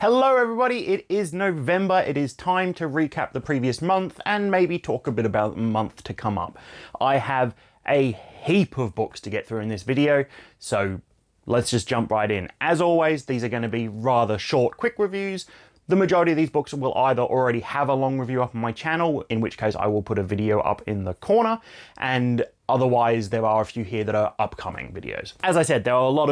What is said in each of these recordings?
Hello everybody, it is November. It is time to recap the previous month and maybe talk a bit about the month to come up. I have a heap of books to get through in this video, so let's just jump right in. As always, these are going to be rather short, quick reviews. The majority of these books will either already have a long review up on my channel, in which case I will put a video up in the corner, and otherwise there are a few here that are upcoming videos. As I said, there are a lot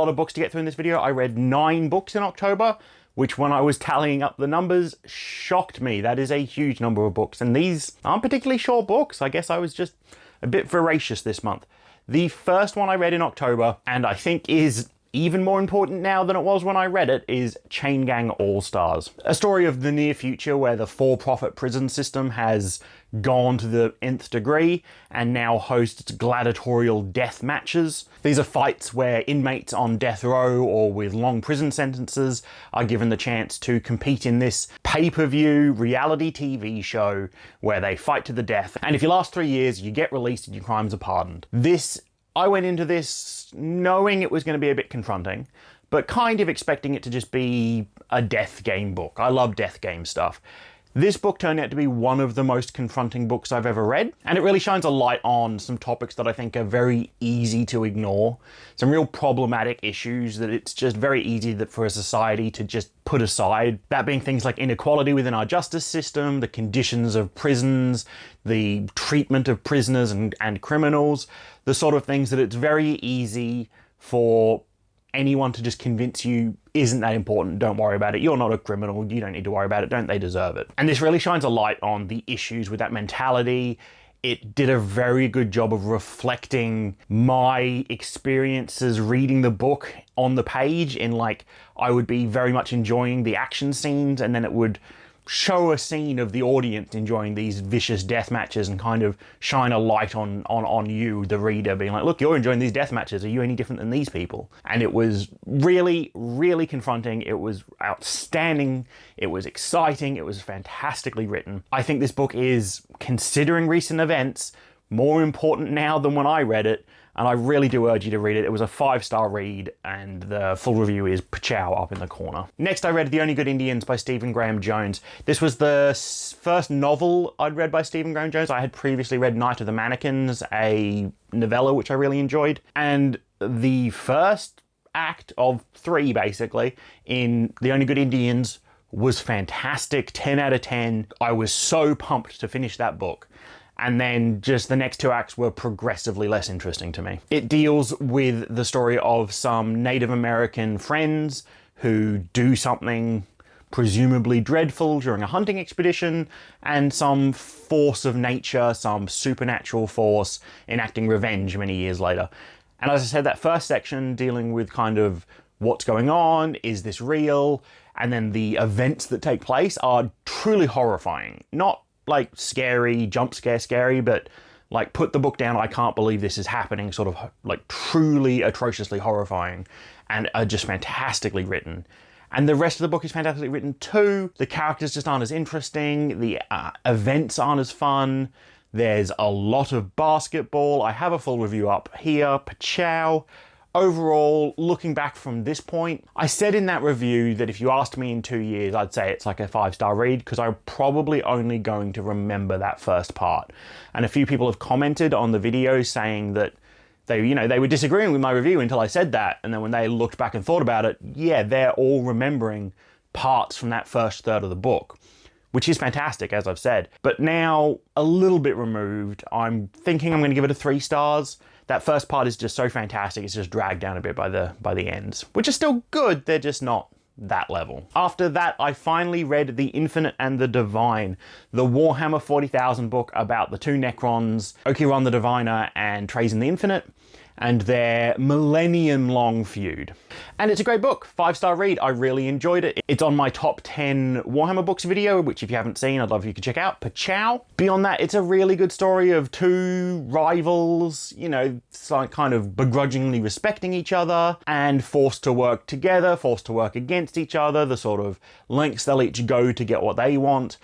of books to get through in this video. I read 9 books in October, which when I was tallying up the numbers shocked me. That is a huge number of books, and these aren't particularly short books. I guess I was just a bit voracious this month. The first one I read in October, and I think is even more important now than it was when I read it, is Chain Gang All-Stars. A story of the near future where the for-profit prison system has gone to the nth degree and now hosts gladiatorial death matches. These are fights where inmates on death row or with long prison sentences are given the chance to compete in this pay-per-view reality TV show where they fight to the death. And if you last 3 years, you get released and your crimes are pardoned. I went into this knowing it was going to be a bit confronting, but kind of expecting it to just be a death game book. I love death game stuff. This book turned out to be one of the most confronting books I've ever read, and it really shines a light on some topics that I think are very easy to ignore, some real problematic issues that it's just very easy for a society to just put aside. That being things like inequality within our justice system, the conditions of prisons, the treatment of prisoners and criminals, the sort of things that it's very easy for anyone to just convince you isn't that important, don't worry about it, you're not a criminal, you don't need to worry about it, don't they deserve it? And this really shines a light on the issues with that mentality. It did a very good job of reflecting my experiences reading the book on the page, in like, I would be very much enjoying the action scenes and then it would show a scene of the audience enjoying these vicious death matches and kind of shine a light on you, the reader, being like, look, you're enjoying these death matches. Are you any different than these people? And it was really, really confronting. It was outstanding. It was exciting. It was fantastically written. I think this book is, considering recent events, more important now than when I read it, and I really do urge you to read it. It was a 5-star read, and the full review is ___ up in the corner. Next, I read The Only Good Indians by Stephen Graham Jones. This was the first novel I'd read by Stephen Graham Jones. I had previously read Night of the Mannequins, a novella which I really enjoyed, and the first act of 3, basically, in The Only Good Indians was fantastic, 10 out of 10. I was so pumped to finish that book. And then just the next 2 acts were progressively less interesting to me. It deals with the story of some Native American friends who do something presumably dreadful during a hunting expedition, and some force of nature, some supernatural force, enacting revenge many years later. And as I said, that first section dealing with kind of what's going on, is this real? And then the events that take place are truly horrifying. Not like scary, jump scare scary, but like put the book down, I can't believe this is happening, sort of like truly atrociously horrifying, and are just fantastically written. And the rest of the book is fantastically written too. The characters just aren't as interesting, the events aren't as fun, there's a lot of basketball. I have a full review up here, __. Overall, looking back from this point, I said in that review that if you asked me in 2 years, I'd say it's like a 5-star read, because I'm probably only going to remember that first part. And a few people have commented on the video saying that they were disagreeing with my review until I said that, and then when they looked back and thought about it, yeah, they're all remembering parts from that first third of the book, which is fantastic, as I've said. But now, a little bit removed, I'm thinking I'm going to give it a 3 stars. That first part is just so fantastic, it's just dragged down a bit by the ends, which are still good, they're just not that level. After that, I finally read The Infinite and the Divine, the Warhammer 40,000 book about the 2 Necrons, Okiron the Diviner and Trazyn the Infinite, and their millennium-long feud. And it's a great book, 5-star read, I really enjoyed it. It's on my top 10 Warhammer books video, which if you haven't seen, I'd love if you could check out, __. Beyond that, it's a really good story of 2 rivals, you know, kind of begrudgingly respecting each other, and forced to work together, forced to work against each other, the sort of lengths they'll each go to get what they want.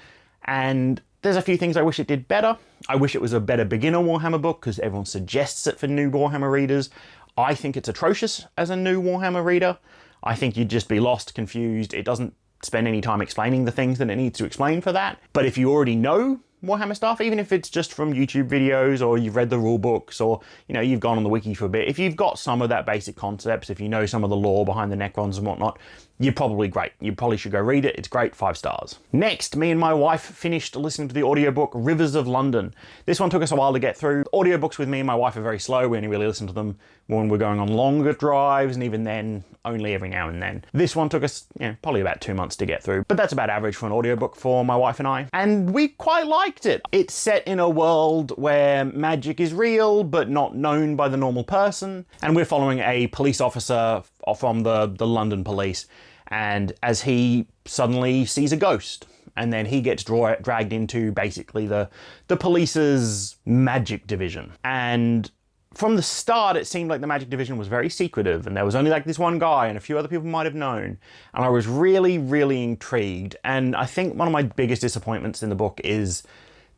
And there's a few things I wish it did better. I wish it was a better beginner Warhammer book, because everyone suggests it for new Warhammer readers. I think it's atrocious as a new Warhammer reader. I think you'd just be lost, confused. It doesn't spend any time explaining the things that it needs to explain for that. But if you already know Warhammer stuff, even if it's just from YouTube videos or you've read the rule books or, you know, you've gone on the wiki for a bit, if you've got some of that basic concepts, if you know some of the lore behind the Necrons and whatnot, you're probably great. You probably should go read it. It's great, 5 stars. Next, me and my wife finished listening to the audiobook Rivers of London. This one took us a while to get through. Audiobooks with me and my wife are very slow. We only really listen to them when we're going on longer drives, and even then, only every now and then. This one took us, you know, probably about 2 months to get through, but that's about average for an audiobook for my wife and I. And we quite liked it. It's set in a world where magic is real, but not known by the normal person. And we're following a police officer from the London police. And as he suddenly sees a ghost, and then he gets dragged into basically the police's magic division. And from the start, it seemed like the magic division was very secretive, and there was only like this one guy and a few other people might have known. And I was really, really intrigued. And I think one of my biggest disappointments in the book is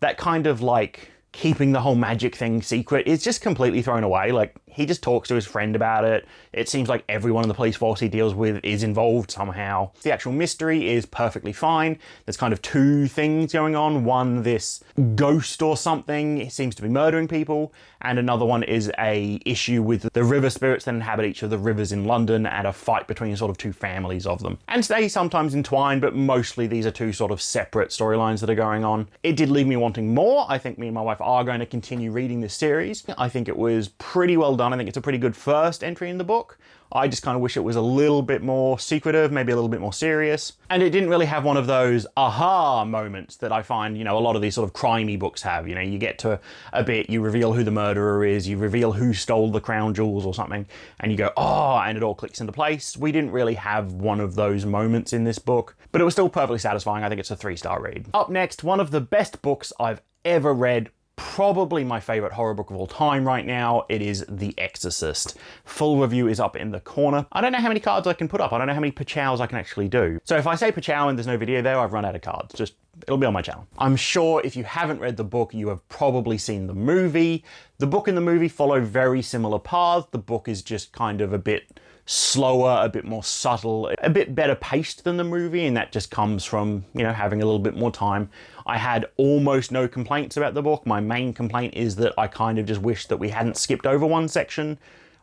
that kind of like keeping the whole magic thing secret is just completely thrown away. Like, he just talks to his friend about it. It seems like everyone in the police force he deals with is involved somehow. The actual mystery is perfectly fine. There's kind of 2 things going on. One, this ghost or something seems to be murdering people, and another one is a issue with the river spirits that inhabit each of the rivers in London and a fight between sort of 2 families of them. And they sometimes entwine, but mostly these are 2 sort of separate storylines that are going on. It did leave me wanting more. I think me and my wife are going to continue reading this series. I think it was pretty well done. I think it's a pretty good first entry in the book. I just kind of wish it was a little bit more secretive, maybe a little bit more serious. And it didn't really have one of those aha moments that I find, you know, a lot of these sort of crimey books have. You know, you get to a bit, you reveal who the murderer is, you reveal who stole the crown jewels or something, and you go, oh, and it all clicks into place. We didn't really have one of those moments in this book, but it was still perfectly satisfying. I think it's a 3-star read. Up next, one of the best books I've ever read, probably my favorite horror book of all time right now. It is The Exorcist. Full review is up in the corner. I don't know how many cards I can put up. I don't know how many _chows I can actually do. So if I say _chow and there's no video there, I've run out of cards. Just, it'll be on my channel. I'm sure if you haven't read the book, you have probably seen the movie. The book and the movie follow very similar paths. The book is just kind of a bit slower, a bit more subtle, a bit better paced than the movie, and that just comes from, you know, having a little bit more time. I had almost no complaints about the book. My main complaint is that I kind of just wish that we hadn't skipped over one section.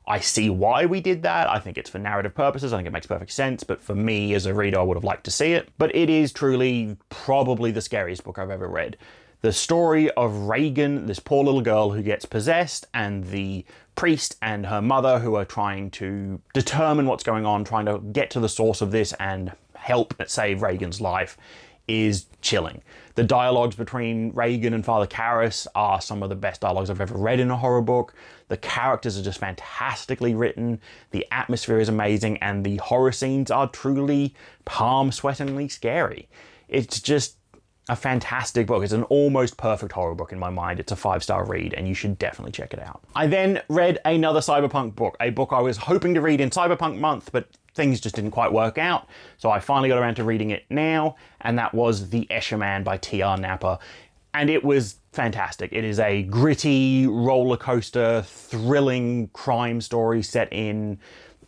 I see why we did that. I think it's for narrative purposes. I think it makes perfect sense, but for me as a reader, I would have liked to see it. But it is truly probably the scariest book I've ever read. The story of Reagan, this poor little girl who gets possessed, and the priest and her mother who are trying to determine what's going on, trying to get to the source of this and help save Reagan's life, is chilling. The dialogues between Reagan and Father Karras are some of the best dialogues I've ever read in a horror book. The characters are just fantastically written, the atmosphere is amazing, and the horror scenes are truly palm-sweatingly scary. It's just a fantastic book. It's an almost perfect horror book in my mind. It's a 5-star read, and you should definitely check it out. I then read another cyberpunk book, a book I was hoping to read in Cyberpunk Month, but things just didn't quite work out, so I finally got around to reading it now, and that was The Escher Man by TBR November. And it was fantastic. It is a gritty, roller coaster, thrilling crime story set in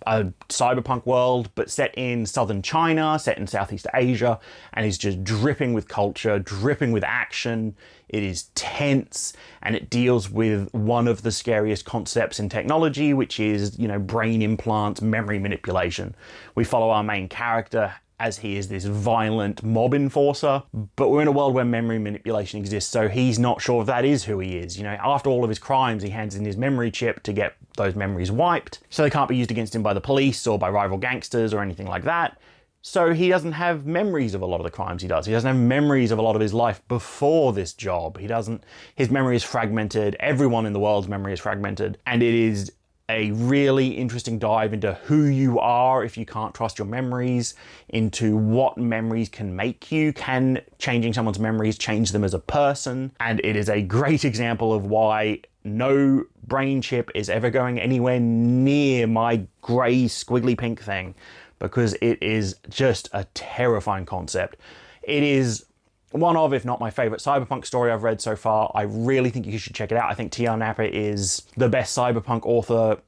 a cyberpunk world, but set in southern China, set in Southeast Asia, and is just dripping with culture, dripping with action. It is tense, and it deals with one of the scariest concepts in technology, which is, you know, brain implants, memory manipulation. We follow our main character as he is this violent mob enforcer, but we're in a world where memory manipulation exists, so he's not sure if that is who he is. You know, after all of his crimes, he hands in his memory chip to get those memories wiped, so they can't be used against him by the police or by rival gangsters or anything like that. So he doesn't have memories of a lot of the crimes he does. He doesn't have memories of a lot of his life before this job. His memory is fragmented. Everyone in the world's memory is fragmented, and it is a really interesting dive into who you are if you can't trust your memories, into what memories can make you. Can changing someone's memories change them as a person? And it is a great example of why no brain chip is ever going anywhere near my grey squiggly pink thing, because it is just a terrifying concept. It is one of, if not my favorite cyberpunk story I've read so far. I really think you should check it out. I think TBR November is the best cyberpunk author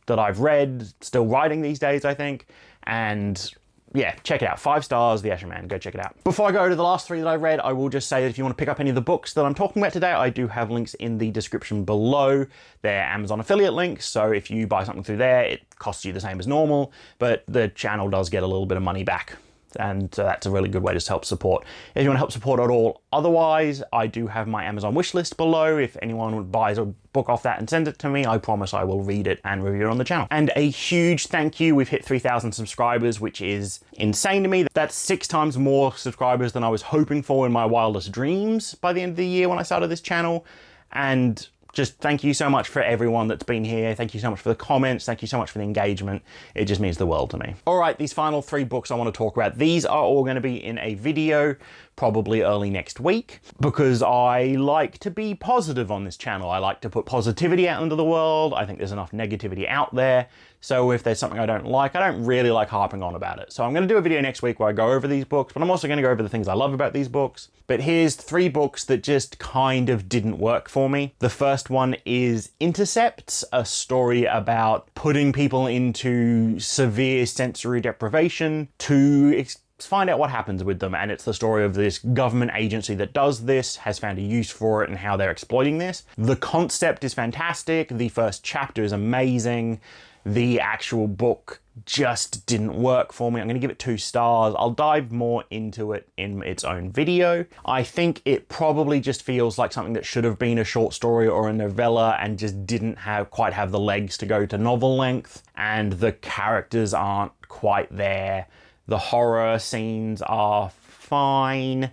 that I've read, still writing these days, I think. And yeah, check it out. 5 stars, the Escher Man. Go check it out. Before I go to the last 3 that I read, I will just say that if you want to pick up any of the books that I'm talking about today, I do have links in the description below. They're Amazon affiliate links, so if you buy something through there, it costs you the same as normal, but the channel does get a little bit of money back. And that's a really good way to help support. If you want to help support at all otherwise, I do have my Amazon wishlist below. If anyone buys a book off that and sends it to me, I promise I will read it and review it on the channel. And a huge thank you. We've hit 3,000 subscribers, which is insane to me. That's 6 times more subscribers than I was hoping for in my wildest dreams by the end of the year when I started this channel. And just thank you so much for everyone that's been here. Thank you so much for the comments. Thank you so much for the engagement. It just means the world to me. All right, these final 3 books I want to talk about. These are all going to be in a video, probably early next week, because I like to be positive on this channel. I like to put positivity out into the world. I think there's enough negativity out there. So if there's something I don't like, I don't really like harping on about it. So I'm going to do a video next week where I go over these books, but I'm also going to go over the things I love about these books. But here's 3 books that just kind of didn't work for me. The first one is Intercepts, a story about putting people into severe sensory deprivation to find out what happens with them. And it's the story of this government agency that does this, has found a use for it, and how they're exploiting this. The concept is fantastic. The first chapter is amazing. The actual book just didn't work for me. I'm going to give it 2 stars. I'll dive more into it in its own video. I think it probably just feels like something that should have been a short story or a novella and just didn't quite have the legs to go to novel length. And the characters aren't quite there. The horror scenes are fine,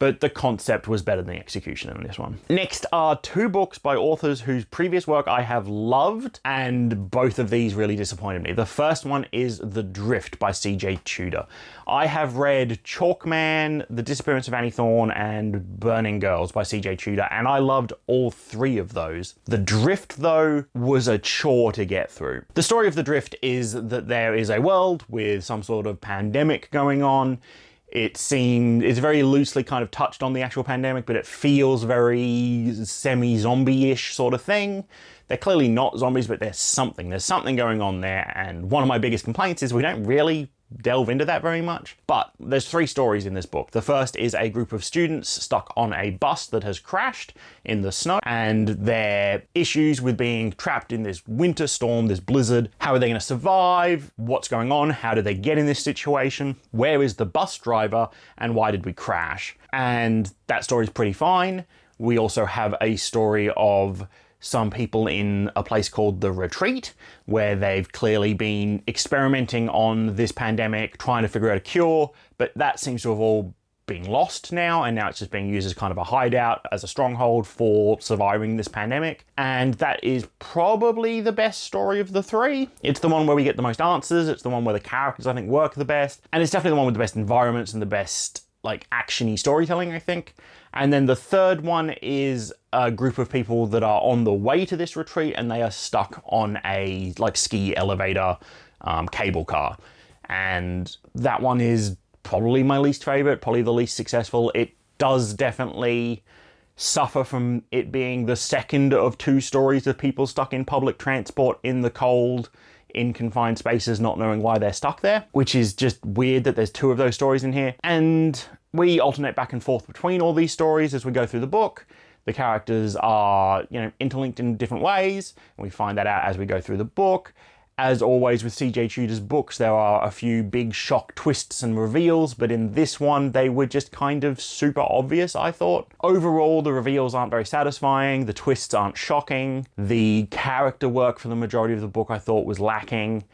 but the concept was better than the execution in this one. Next are 2 books by authors whose previous work I have loved, and both of these really disappointed me. The first one is The Drift by C.J. Tudor. I have read Chalk Man, The Disappearance of Annie Thorne, and Burning Girls by C.J. Tudor, and I loved all 3 of those. The Drift, though, was a chore to get through. The story of The Drift is that there is a world with some sort of pandemic going on. It's very loosely kind of touched on the actual pandemic, but it feels very semi-zombie-ish sort of thing. They're clearly not zombies, but there's something going on there. And one of my biggest complaints is we don't really delve into that very much. But there's 3 stories in this book. The first is a group of students stuck on a bus that has crashed in the snow, and their issues with being trapped in this winter storm, this blizzard. How are they going to survive? What's going on? How did they get in this situation? Where is the bus driver? And why did we crash? And that story's pretty fine. We also have a story of some people in a place called The Retreat, where they've clearly been experimenting on this pandemic, trying to figure out a cure, but that seems to have all been lost now, and now it's just being used as kind of a hideout, as a stronghold for surviving this pandemic. And that is probably the best story of the 3. It's the one where we get the most answers, it's the one where the characters, I think, work the best, and it's definitely the one with the best environments and the best like action-y storytelling, I think. And then the third one is a group of people that are on the way to this retreat, and they are stuck on a like ski elevator cable car. And that one is probably my least favorite, probably the least successful. It does definitely suffer from it being the second of 2 stories of people stuck in public transport in the cold, in confined spaces, not knowing why they're stuck there, which is just weird that there's 2 of those stories in here. And we alternate back and forth between all these stories as we go through the book. The characters are, interlinked in different ways, and we find that out as we go through the book. As always with C.J. Tudor's books, there are a few big shock twists and reveals, but in this one, they were just kind of super obvious, I thought. Overall, the reveals aren't very satisfying, the twists aren't shocking, the character work for the majority of the book I thought was lacking,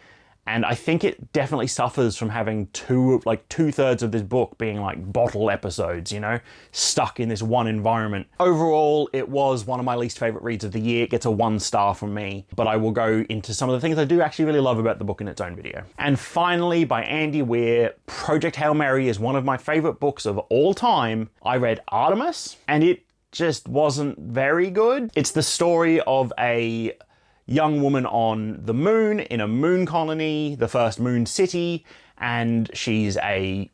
and I think it definitely suffers from having 2/3 of this book being like bottle episodes, stuck in this one environment. Overall, it was one of my least favorite reads of the year. It gets a 1 star from me, but I will go into some of the things I do actually really love about the book in its own video. And finally, by Andy Weir, Project Hail Mary is one of my favorite books of all time. I read Artemis, and it just wasn't very good. It's the story of a young woman on the moon, in a moon colony, the first moon city, and she's a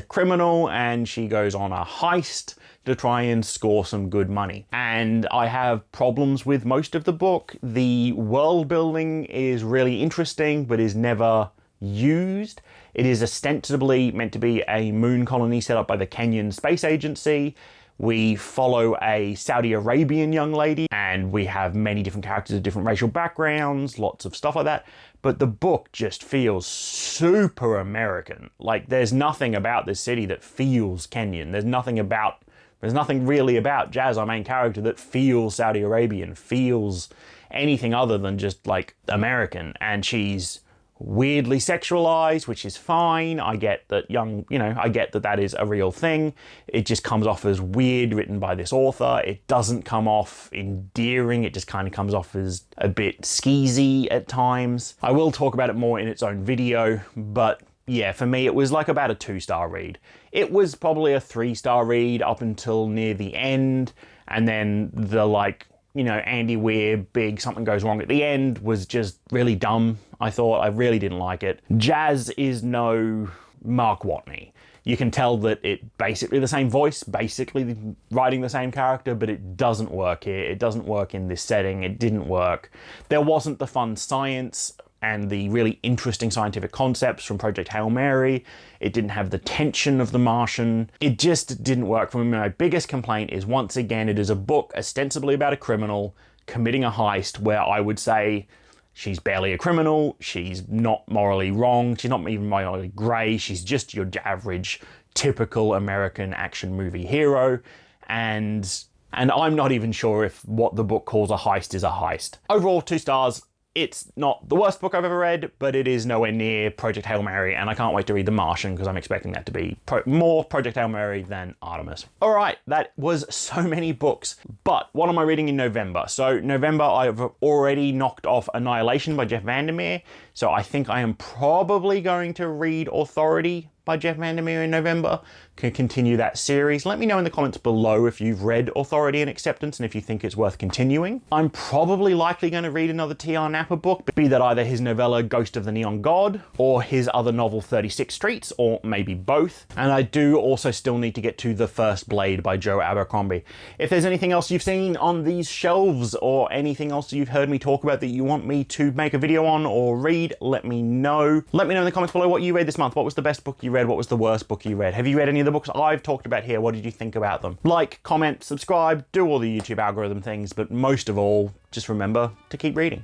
criminal, and she goes on a heist to try and score some good money. And I have problems with most of the book. The world building is really interesting, but is never used. It is ostensibly meant to be a moon colony set up by the Kenyan Space Agency. We follow a Saudi Arabian young lady, and we have many different characters of different racial backgrounds, lots of stuff like that. But the book just feels super American. Like, there's nothing about this city that feels Kenyan. There's nothing really about Jazz, our main character, that feels Saudi Arabian, feels anything other than just, like, American. And she's weirdly sexualized, which is fine. I get that I get that that is a real thing. It just comes off as weird, written by this author. It doesn't come off endearing. It just kind of comes off as a bit skeezy at times. I will talk about it more in its own video, but yeah, for me, it was like about a 2-star read. It was probably a 3-star read up until near the end, and then the, like, Andy Weir, big something goes wrong at the end was just really dumb, I thought. I really didn't like it. Jazz is no Mark Watney. You can tell that it's basically the same voice, basically writing the same character, but it doesn't work here. It doesn't work in this setting. It didn't work. There wasn't the fun science and the really interesting scientific concepts from Project Hail Mary. It didn't have the tension of The Martian. It just didn't work for me. My biggest complaint is, once again, it is a book ostensibly about a criminal committing a heist where I would say she's barely a criminal, she's not morally wrong, she's not even morally grey, she's just your average, typical American action movie hero, and I'm not even sure if what the book calls a heist is a heist. Overall, 2 stars. It's not the worst book I've ever read, but it is nowhere near Project Hail Mary, and I can't wait to read The Martian because I'm expecting that to be more Project Hail Mary than Artemis. All right, that was so many books, but what am I reading in November? So November, I've already knocked off Annihilation by Jeff Vandermeer, so I think I am probably going to read Authority by Jeff Vandermeer in November. Can continue that series. Let me know in the comments below if you've read Authority and Acceptance and if you think it's worth continuing. I'm probably likely going to read another T.R. Napa book, be that either his novella Ghost of the Neon God or his other novel 36 Streets, or maybe both. And I do also still need to get to The First Blade by Joe Abercrombie. If there's anything else you've seen on these shelves or anything else you've heard me talk about that you want me to make a video on or read, let me know. Let me know in the comments below what you read this month. What was the best book you read? What was the worst book you read? Have you read any of the books I've talked about here? What did you think about them? Like, comment, subscribe, do all the YouTube algorithm things, but most of all, just remember to keep reading.